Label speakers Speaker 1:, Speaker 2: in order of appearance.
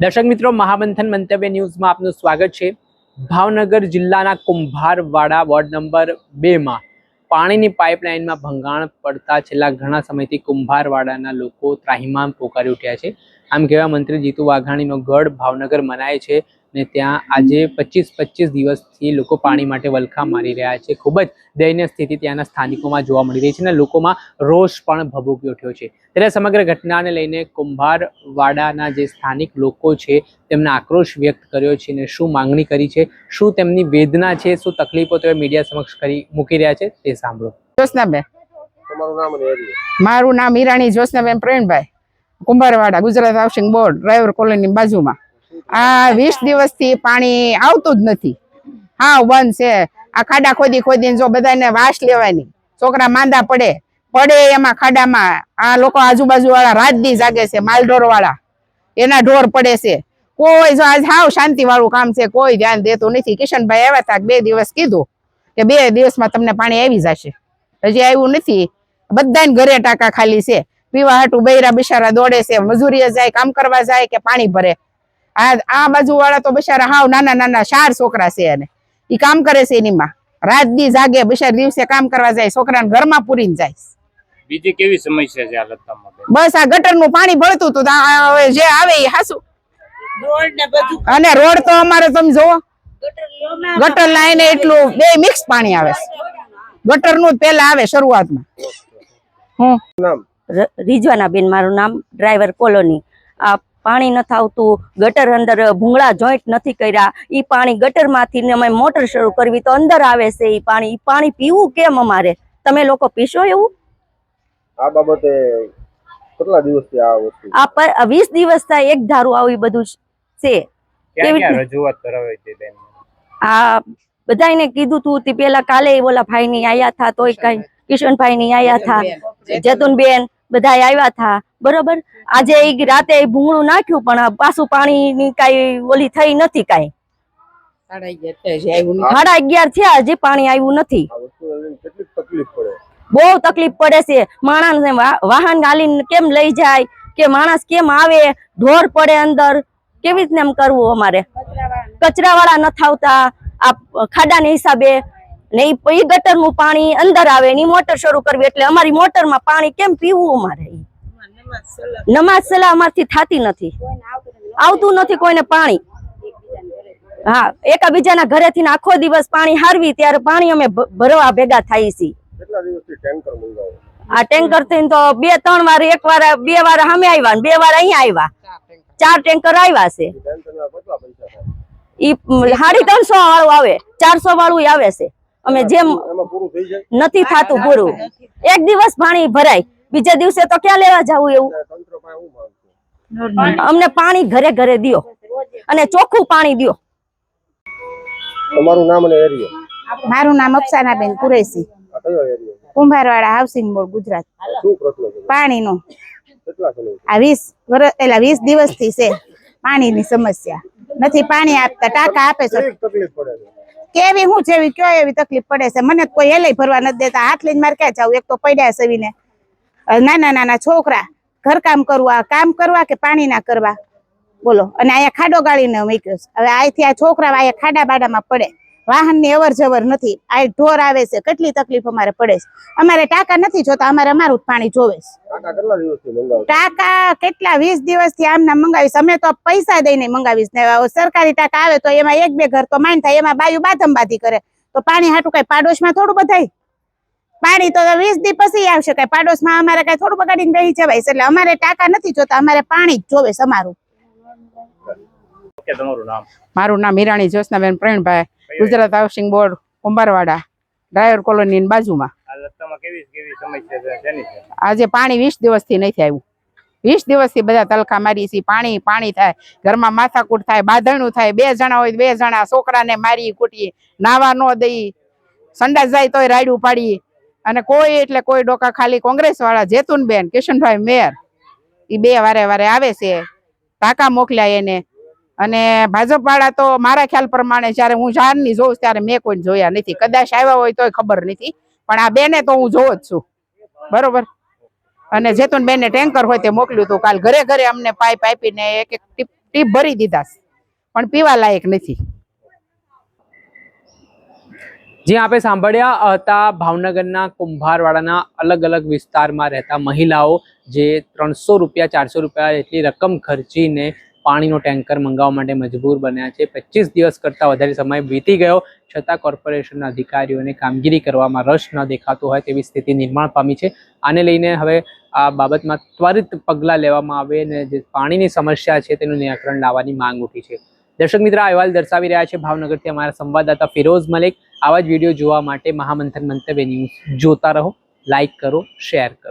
Speaker 1: દર્શક મિત્રો, મહામંથન મંતવ્ય ન્યૂઝમાં આપનું સ્વાગત છે। ભાવનગર જિલ્લાના કુંભારવાડા વોર્ડ નંબર 2 માં પાણીની પાઇપલાઇનમાં ભંગાણ પડતા છેલ્લા ઘણા સમયથી કુંભારવાડાના લોકો ત્રાહિમામ પોકારી ઉઠ્યા છે। આમ કહેવા મંત્રી જીતુ વાઘાણીનો ગઢ ભાવનગર મનાય છે ને ત્યાં આજે 25 દિવસથી લોકો પાણી માટે વલખા મારી રહ્યા છે। ખૂબ જ દયનીય સ્થિતિ ત્યાંના સ્થાનિકોમાં જોવા મળી રહી છે અને લોકોમાં રોષ પણ ભભૂકી ઉઠ્યો છે। ત્યારે સમગ્ર ઘટનાને લઈને કુંભારવાડાના જે સ્થાનિક લોકો છે તેમણે આક્રોશ વ્યક્ત કર્યો છે અને શું માંગણી કરી છે, શું તેમની વેદના છે, શું તકલીફો તેઓ મીડિયા સમક્ષ મૂકી રહ્યા છે તે સાંભળો।
Speaker 2: જોશનાબેન, તમારું નામ અને એરિયા? મારું નામ Irani Joshnaben Pravinbhai, Kumbharwada, Gujarat housing board, driver colony બાજુમાં। આ 20 દિવસથી પાણી આવતું જ નથી, હા બંધ છે। આ ખાડા ખોદીને જો બધાને વાસ લેવાની, છોકરા માંદા પડે એમાં ખાડામાં। આ લોકો આજુબાજુ વાળા રાત દી જાગે છે, માલઢોર વાળા એના ઢોર પડે છે। કોઈ જો આજ હાવ શાંતિ વાળું કામ છે, કોઈ ધ્યાન દેતું નથી। કિશનભાઈ આવ્યા હતા, 2 દિવસ કીધું કે 2 દિવસમાં તમને પાણી આવી જશે, હજી આવ્યું નથી। બધાને ઘરે ટાંકા ખાલી છે, પીવા હાટું બૈરા બિચારા દોડે છે, મજૂરીએ જાય, કામ કરવા જાય કે પાણી ભરે। આ બાજુ વાળા તો બિચારા હાવ નાના 4 છોકરા છે અને ઈ કામ કરે છે, એની માં રાત દી જાગે, બિચારા દિવસે કામ કરવા જાય, છોકરાને ઘરમાં પૂરીને જાય।
Speaker 3: બીજી કેવી સમસ્યા છે આ લતામાં?
Speaker 2: બસ આ ગટરનું પાણી ભળતું હતું, જે આવે એ હાસુ। અને રોડ તો અમારે તમે જોવો, ગટર લાઈને એટલું 2 મિક્સ પાણી આવે છે। ગટર નું પેલા આવે શરૂઆતમાં।
Speaker 4: રીજવાનાબેન મારું નામ, ડ્રાઈવર કોલોની। આ પાણી નથી આવતું, ગટર અંદર ભૂંગળા જોઈન્ટ નથી કર્યા, ઈ પાણી ગટર માંથી અમે મોટર શરૂ કરવી તો અંદર આવે છે ઈ પાણી પીવું કેમ અમારે? તમે લોકો પીશો એવું?
Speaker 5: આ બાબતે કેટલા દિવસથી આ વસ્તુ?
Speaker 4: આ 20 દિવસ થાય એક ધારું આવી બધું છે।
Speaker 3: ક્યાં રજૂઆત કરાવી હતી બેન?
Speaker 4: આ બધાને કીધું તું તે પેલા કાલે ઓલા ભાઈ ની આયા થા, તોય કઈ કિશનભાઈ ની આયા થા, જતુનબેન બધા આવ્યા થા, બરોબર। આજે રાતે ભૂંગળું નાખ્યું પણ પાછું પાણી ની કઈ ઓલી થઈ નથી, કઈ 11:30 થયા હજી પાણી આવ્યું નથી। બહુ તકલીફ પડે છે, માણસ વાહન ગાલીને કેમ લઈ જાય કે માણસ કેમ આવે, ઢોર પડે અંદર, કેવી રીતને એમ કરવું અમારે? કચરા વાળા નથી આવતા આ ખાડાના હિસાબે ને ઈ ગટર નું પાણી અંદર આવે ને મોટર શરૂ કરવી એટલે અમારી મોટર માં પાણી કેમ પીવું અમારે? નમાજ સલાહ અમારથી થતી નથી, આવતું નથી કોઈને પાણી। હા, એકબીજાના ઘરેથી આખો દિવસ પાણી હારવી ત્યારે પાણી અમે ભરવા ભેગા થાય છીએ। આ ટેન્કર થઈને તો 2-3 વાર, એક વાર 2 વાર અમે આવ્યા ને 2 વાર અહીંયા આવ્યા, 4 ટેન્કર આવ્યા છે। ઈ 350 વાળું આવે, 400 વાળું આવે છે। અમે જેમ નથી થતું પૂરું, એક દિવસ પાણી ભરાય, બીજા દિવસે તો ક્યાં લેવા જવું? એવું અમને પાણી ઘરે ઘરે દિયો અને ચોખ્ખું પાણી દિયો।
Speaker 5: તમારું નામ અને એરિયા?
Speaker 2: મારું નામ અફસાનાબેન કુરેશી, કુંભારવાડા હાઉસિંગ બોર્ડ, ગુજરાત।
Speaker 5: શું પ્રશ્ન છે
Speaker 2: પાણીનો?
Speaker 5: કેટલા સમય?
Speaker 2: આ 20 દિવસથી છે પાણીની સમસ્યા, નથી પાણી આપતા। ટાંકા આપે છે,
Speaker 5: તકલીફ પડે છે
Speaker 2: કેવી હું જેવી કયો એવી તકલીફ પડે છે। મને કોઈ એલઈ ભરવા નથી દેતા, હાથ લઈને મારે ક્યાં જાવું? એક તો પડ્યા સવીને નાના છોકરા, ઘરકામ કરવા, કામ કરવા કે પાણી ના કરવા, બોલો। અને અહીંયા ખાડો ગાળીને મૂક્યો છે, હવે અહીંથી આ છોકરા અહીંયા ખાડા બાડામાં પડે, વાહનની અવર જવર નથી, આ ઢોર આવે છે, કેટલી તકલીફ અમારે પડે છે। અમારે ટાંકા નથી જોતા, અમારે અમારું જ પાણી જોવે છે। ટાંકા કેટલા 20 દિવસથી આમના મંગાવીશ અમે તો, પૈસા દઈને મંગાવીશ ને સરકારી ટાંકા આવે તો એમાં 1-2 ઘર તો માંડ થાય, એમાં બાયું બાધંબાધી કરે તો પાણી હાટું કઈ પાડોશમાં થોડું બધાય? પાણી તો 20 દી પછી આવશે, કઈ પાડોશમાં અમારે કઈ થોડું બગાડીને બેસી જવાય છે। એટલે અમારે ટાંકા નથી જોતા, અમારે પાણી જ જોવે છે અમારું।
Speaker 6: મારું નામ Irani Joshnaben Pravinbhai, Gujarat housing board, Kumbharwada, driver colony બાજુમાં।
Speaker 3: આ લતામાં કેવી સમસ્યા છે?
Speaker 6: આજે પાણી 20 દિવસથી નથી આવ્યું, 20 દિવસથી બધા તલખા મારી છે, પાણી થાય, ઘરમાં માથાકૂટ થાય, બાંધણું થાય, 2 જણા હોય 2 જણા, છોકરાને મારી કૂટીએ, નાવા ન દઈ, સંડાસ જાય તોય રાયડું પાડી। અને કોઈ એટલે કોઈ ડોકા ખાલી કોંગ્રેસ વાળા જેતુનબેન, કિશનભાઈ મેયર, એ 2 વારે આવે છે, ટાંકા મોકલ્યા એને। અને ભાજપ વાળા તો મારા ખ્યાલ પ્રમાણે જયારે હું જારની જોઉં ત્યારે મેં કોઈ જોયા નથી, કદાચ આવ્યા હોય તોય ખબર નથી, પણ આ બેને તો હું જોઉં જ છું, બરોબર। અને જેતુનબેન ને ટેન્કર હોય તે મોકલ્યું હતું, કાલ ઘરે ઘરે અમને પાઇપ આપીને એક ટીપ ભરી દીધા છે, પણ પીવા લાયક નથી.
Speaker 1: જે આપણે સાંભળ્યા હતા ભાવનગરના કુંભારવાડાના અલગ અલગ વિસ્તારમાં રહેતા મહિલાઓ જે 300 રૂપિયા 400 રૂપિયા જેટલી રકમ ખર્ચીને પાણીનો ટેન્કર મંગાવવા માટે મજબૂર બન્યા છે. 25 દિવસ કરતાં વધારે સમય વીતી ગયો છતાં કોર્પોરેશનના અધિકારીઓને કામગીરી કરવામાં રસ ન દેખાતો હોય તેવી સ્થિતિ નિર્માણ પામી છે. આને લઈને હવે આ બાબતમાં ત્વરિત પગલાં લેવામાં આવે અને જે પાણીની સમસ્યા છે તેનું નિરાકરણ લાવવાની માંગ ઉઠી છે. દર્શક મિત્ર, આ અહેવાલ દર્શાવી રહ્યા છે ભાવનગરથી અમારા સંવાદદાતા ફિરોઝ મલિક. આવા જ વિડીયો જોવા માટે મહામંથન મંતવ્ય ન્યૂઝ જોતા રહો, લાઇક કરો, શેર કરો.